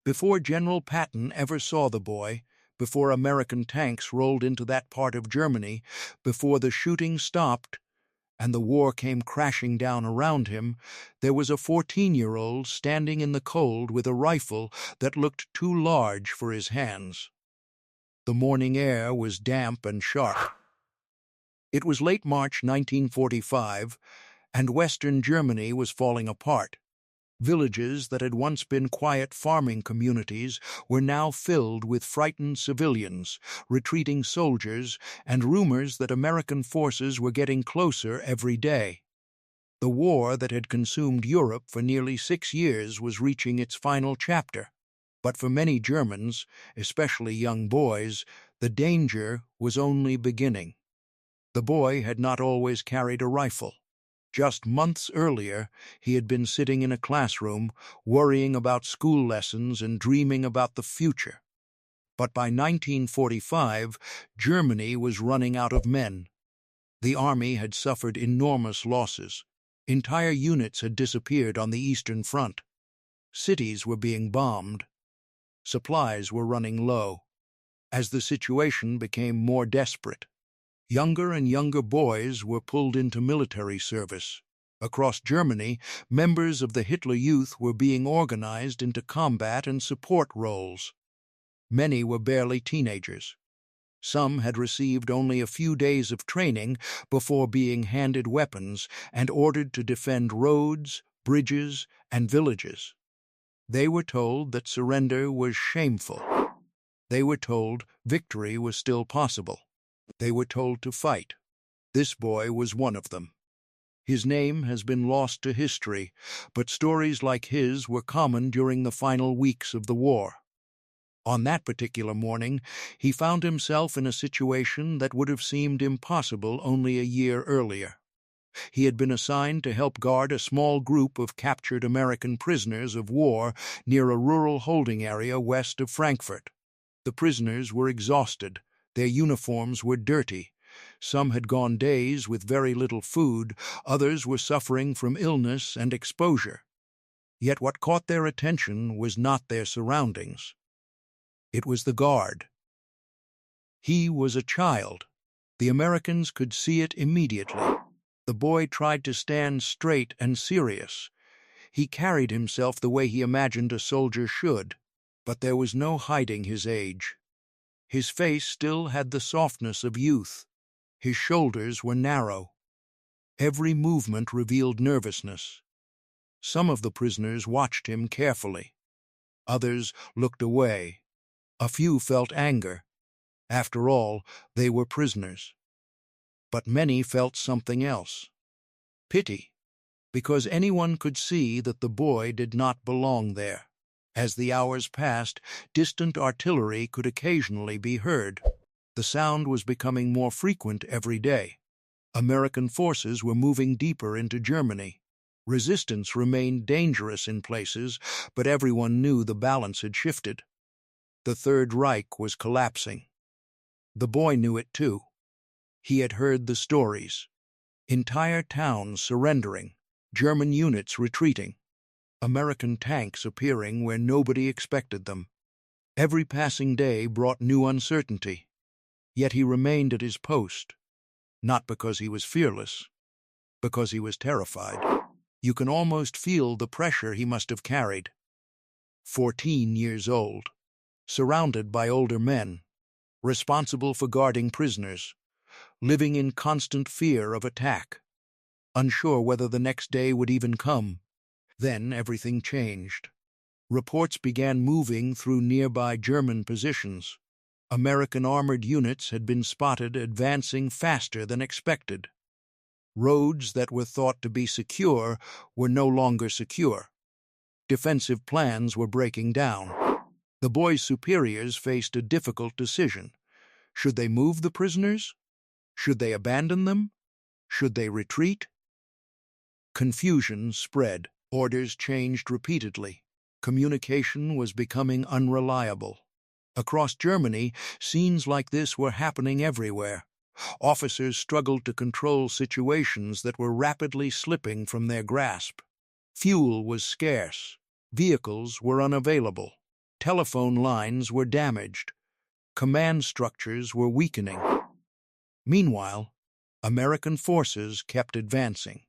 Before General Patton ever saw the boy, before American tanks rolled into that part of Germany, before the shooting stopped and the war came crashing down around him, there was a 14-year-old standing in the cold with a rifle that looked too large for his hands. The morning air was damp and sharp. It was late March 1945, and Western Germany was falling apart. Villages that had once been quiet farming communities were now filled with frightened civilians, retreating soldiers, and rumors that American forces were getting closer every day. The war that had consumed Europe for nearly 6 years was reaching its final chapter. But for many Germans, especially young boys, the danger was only beginning. The boy had not always carried a rifle. Just months earlier, he had been sitting in a classroom, worrying about school lessons and dreaming about the future. But by 1945, Germany was running out of men. The army had suffered enormous losses. Entire units had disappeared on the Eastern Front. Cities were being bombed. Supplies were running low. As the situation became more desperate, younger and younger boys were pulled into military service. Across Germany, members of the Hitler Youth were being organized into combat and support roles. Many were barely teenagers. Some had received only a few days of training before being handed weapons and ordered to defend roads, bridges, and villages. They were told that surrender was shameful. They were told victory was still possible. They were told to fight. This boy was one of them. His name has been lost to history, but stories like his were common during the final weeks of the war. On that particular morning, he found himself in a situation that would have seemed impossible only a year earlier. He had been assigned to help guard a small group of captured American prisoners of war near a rural holding area west of Frankfurt. The prisoners were exhausted. Their uniforms were dirty. Some had gone days with very little food, others were suffering from illness and exposure. Yet what caught their attention was not their surroundings. It was the guard. He was a child. The Americans could see it immediately. The boy tried to stand straight and serious. He carried himself the way he imagined a soldier should, but there was no hiding his age. His face still had the softness of youth. His shoulders were narrow. Every movement revealed nervousness. Some of the prisoners watched him carefully. Others looked away. A few felt anger. After all, they were prisoners. But many felt something else. Pity, because anyone could see that the boy did not belong there. As the hours passed, distant artillery could occasionally be heard. The sound was becoming more frequent every day. American forces were moving deeper into Germany. Resistance remained dangerous in places, but everyone knew the balance had shifted. The Third Reich was collapsing. The boy knew it too. He had heard the stories. Entire towns surrendering, German units retreating, American tanks appearing where nobody expected them. Every passing day brought new uncertainty. Yet he remained at his post, not because he was fearless, because he was terrified. You can almost feel the pressure he must have carried. 14 years old, surrounded by older men, responsible for guarding prisoners, living in constant fear of attack, unsure whether the next day would even come. Then everything changed. Reports began moving through nearby German positions. American armored units had been spotted advancing faster than expected. Roads that were thought to be secure were no longer secure. Defensive plans were breaking down. The boy's superiors faced a difficult decision. Should they move the prisoners? Should they abandon them? Should they retreat? Confusion spread. Orders changed repeatedly. Communication was becoming unreliable. Across Germany, scenes like this were happening everywhere. Officers struggled to control situations that were rapidly slipping from their grasp. Fuel was scarce. Vehicles were unavailable. Telephone lines were damaged. Command structures were weakening. Meanwhile, American forces kept advancing.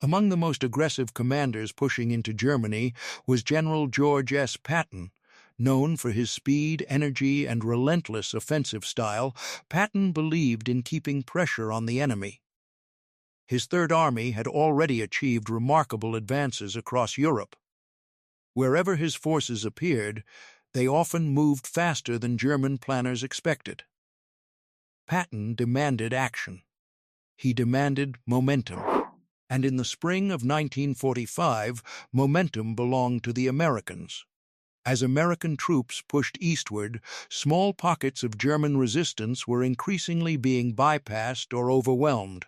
Among the most aggressive commanders pushing into Germany was General George S. Patton. Known for his speed, energy, and relentless offensive style, Patton believed in keeping pressure on the enemy. His Third Army had already achieved remarkable advances across Europe. Wherever his forces appeared, they often moved faster than German planners expected. Patton demanded action. He demanded momentum. And in the spring of 1945, momentum belonged to the Americans. As American troops pushed eastward, small pockets of German resistance were increasingly being bypassed or overwhelmed.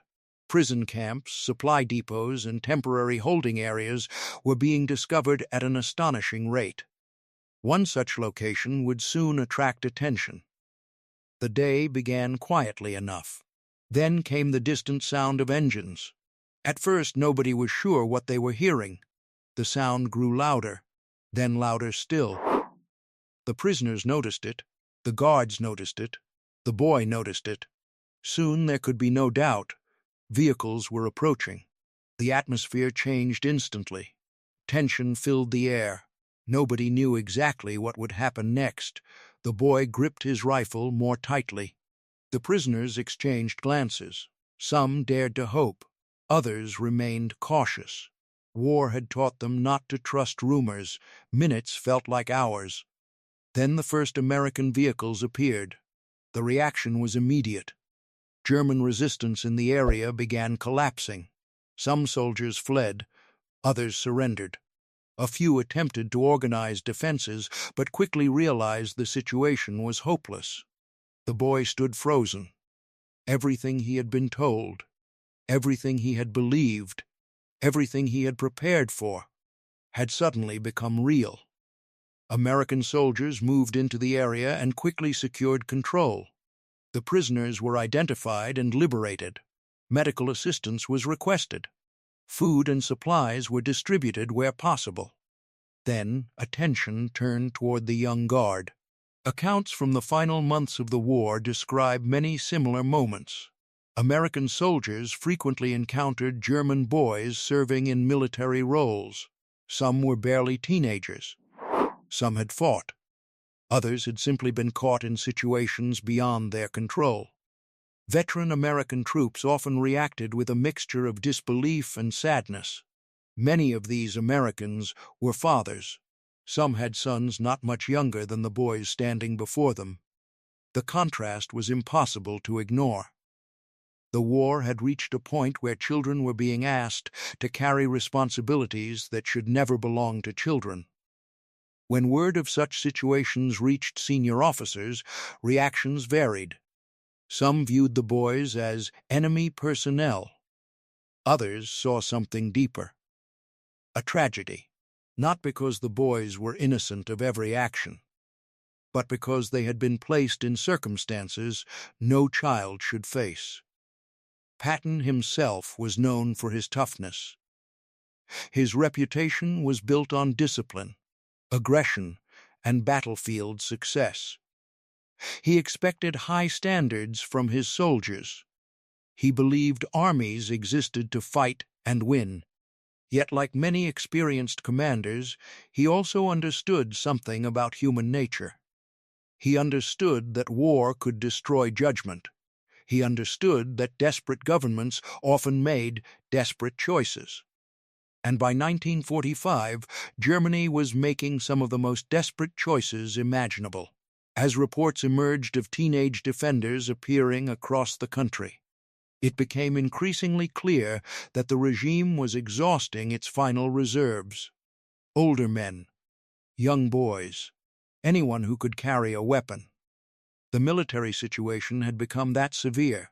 Prison camps, supply depots, and temporary holding areas were being discovered at an astonishing rate. One such location would soon attract attention. The day began quietly enough. Then came the distant sound of engines. At first, nobody was sure what they were hearing. The sound grew louder, then louder still. The prisoners noticed it, the guards noticed it, the boy noticed it. Soon there could be no doubt. Vehicles were approaching. The atmosphere changed instantly. Tension filled the air. Nobody knew exactly what would happen next. The boy gripped his rifle more tightly. The prisoners exchanged glances. Some dared to hope. Others remained cautious. War had taught them not to trust rumors. Minutes felt like hours. Then the first American vehicles appeared. The reaction was immediate. German resistance in the area began collapsing. Some soldiers fled, others surrendered. A few attempted to organize defenses, but quickly realized the situation was hopeless. The boy stood frozen. Everything he had been told, everything he had believed, everything he had prepared for, had suddenly become real. American soldiers moved into the area and quickly secured control. The prisoners were identified and liberated. Medical assistance was requested. Food and supplies were distributed where possible. Then attention turned toward the young guard. Accounts from the final months of the war describe many similar moments. American soldiers frequently encountered German boys serving in military roles. Some were barely teenagers. Some had fought. Others had simply been caught in situations beyond their control. Veteran American troops often reacted with a mixture of disbelief and sadness. Many of these Americans were fathers. Some had sons not much younger than the boys standing before them. The contrast was impossible to ignore. The war had reached a point where children were being asked to carry responsibilities that should never belong to children. When word of such situations reached senior officers, reactions varied. Some viewed the boys as enemy personnel. Others saw something deeper. A tragedy, not because the boys were innocent of every action, but because they had been placed in circumstances no child should face. Patton himself was known for his toughness. His reputation was built on discipline, aggression, and battlefield success. He expected high standards from his soldiers. He believed armies existed to fight and win. Yet, like many experienced commanders, he also understood something about human nature. He understood that war could destroy judgment. He understood that desperate governments often made desperate choices. And by 1945, Germany was making some of the most desperate choices imaginable, as reports emerged of teenage defenders appearing across the country. It became increasingly clear that the regime was exhausting its final reserves. Older men, young boys, anyone who could carry a weapon. The military situation had become that severe.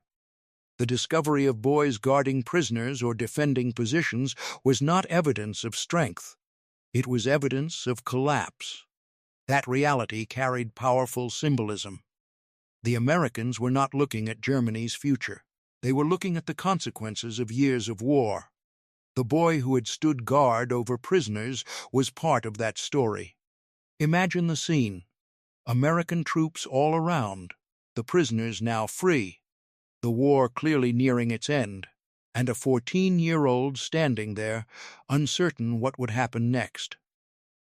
The discovery of boys guarding prisoners or defending positions was not evidence of strength. It was evidence of collapse. That reality carried powerful symbolism. The Americans were not looking at Germany's future. They were looking at the consequences of years of war. The boy who had stood guard over prisoners was part of that story. Imagine the scene. American troops all around, the prisoners now free, the war clearly nearing its end, and a 14-year-old standing there, uncertain what would happen next.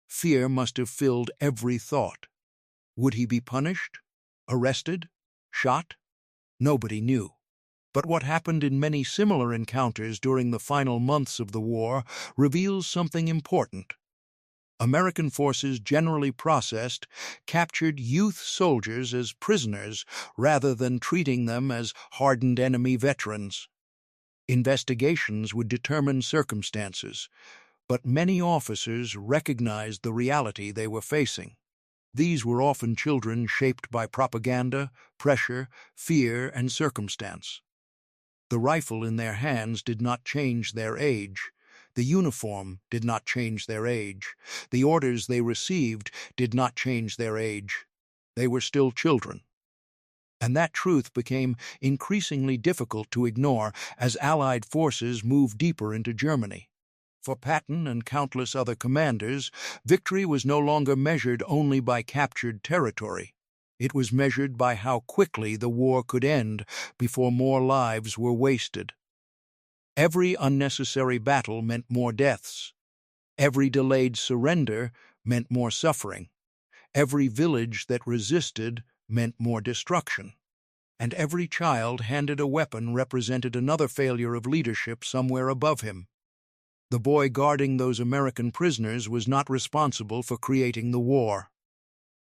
Fear must have filled every thought. Would he be punished? Arrested? Shot? Nobody knew. But what happened in many similar encounters during the final months of the war reveals something important. American forces generally processed, captured youth soldiers as prisoners rather than treating them as hardened enemy veterans. Investigations would determine circumstances, but many officers recognized the reality they were facing. These were often children shaped by propaganda, pressure, fear, and circumstance. The rifle in their hands did not change their age. The uniform did not change their age. The orders they received did not change their age. They were still children. And that truth became increasingly difficult to ignore as Allied forces moved deeper into Germany. For Patton and countless other commanders, victory was no longer measured only by captured territory. It was measured by how quickly the war could end before more lives were wasted. Every unnecessary battle meant more deaths. Every delayed surrender meant more suffering. Every village that resisted meant more destruction. And every child handed a weapon represented another failure of leadership somewhere above him. The boy guarding those American prisoners was not responsible for creating the war.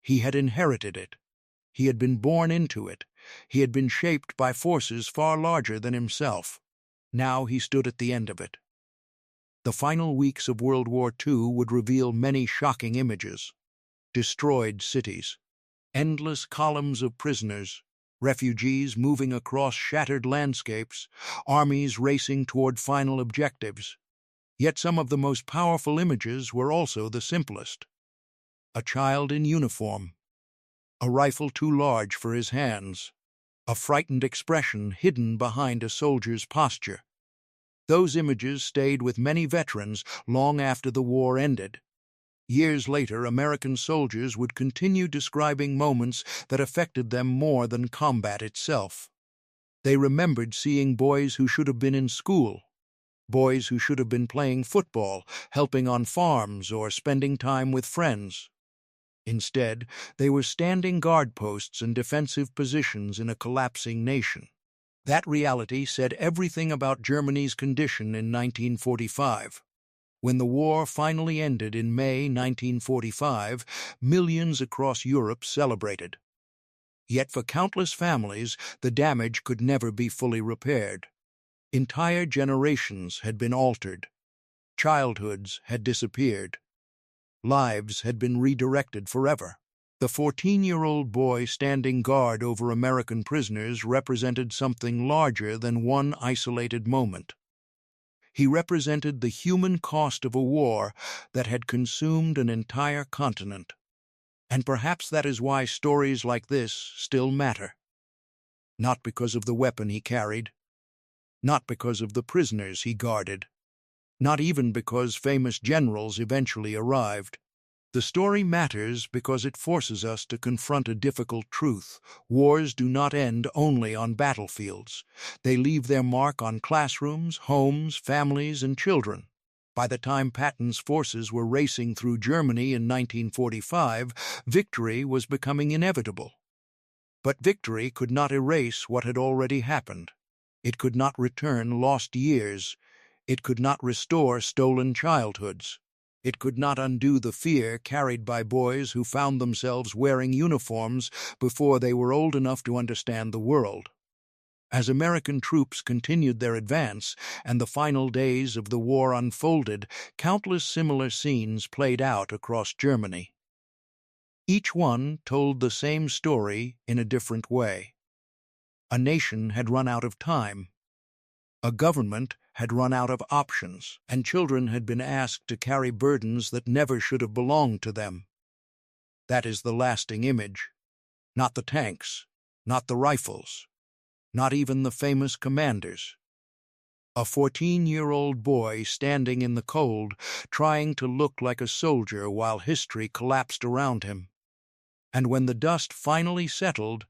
He had inherited it. He had been born into it. He had been shaped by forces far larger than himself. Now he stood at the end of it. The final weeks of World War II would reveal many shocking images. Destroyed cities, endless columns of prisoners, refugees moving across shattered landscapes, armies racing toward final objectives. Yet some of the most powerful images were also the simplest. A child in uniform, a rifle too large for his hands, a frightened expression hidden behind a soldier's posture. Those images stayed with many veterans long after the war ended. Years later, American soldiers would continue describing moments that affected them more than combat itself. They remembered seeing boys who should have been in school, boys who should have been playing football, helping on farms, or spending time with friends. Instead, they were standing guard posts and defensive positions in a collapsing nation. That reality said everything about Germany's condition in 1945. When the war finally ended in May 1945, millions across Europe celebrated. Yet for countless families, the damage could never be fully repaired. Entire generations had been altered. Childhoods had disappeared. Lives had been redirected forever. The 14-year-old boy standing guard over American prisoners represented something larger than one isolated moment. He represented the human cost of a war that had consumed an entire continent. And perhaps that is why stories like this still matter. Not because of the weapon he carried, not because of the prisoners he guarded, not even because famous generals eventually arrived. The story matters because it forces us to confront a difficult truth. Wars do not end only on battlefields. They leave their mark on classrooms, homes, families, and children. By the time Patton's forces were racing through Germany in 1945, victory was becoming inevitable. But victory could not erase what had already happened. It could not return lost years. It could not restore stolen childhoods. It could not undo the fear carried by boys who found themselves wearing uniforms before they were old enough to understand the world. As American troops continued their advance and the final days of the war unfolded, countless similar scenes played out across Germany. Each one told the same story in a different way. A nation had run out of time. A government had run out of options, and children had been asked to carry burdens that never should have belonged to them. That is the lasting image. Not the tanks, not the rifles, not even the famous commanders. A 14-year-old boy standing in the cold, trying to look like a soldier while history collapsed around him. And when the dust finally settled,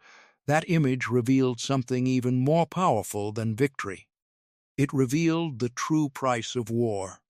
that image revealed something even more powerful than victory. It revealed the true price of war.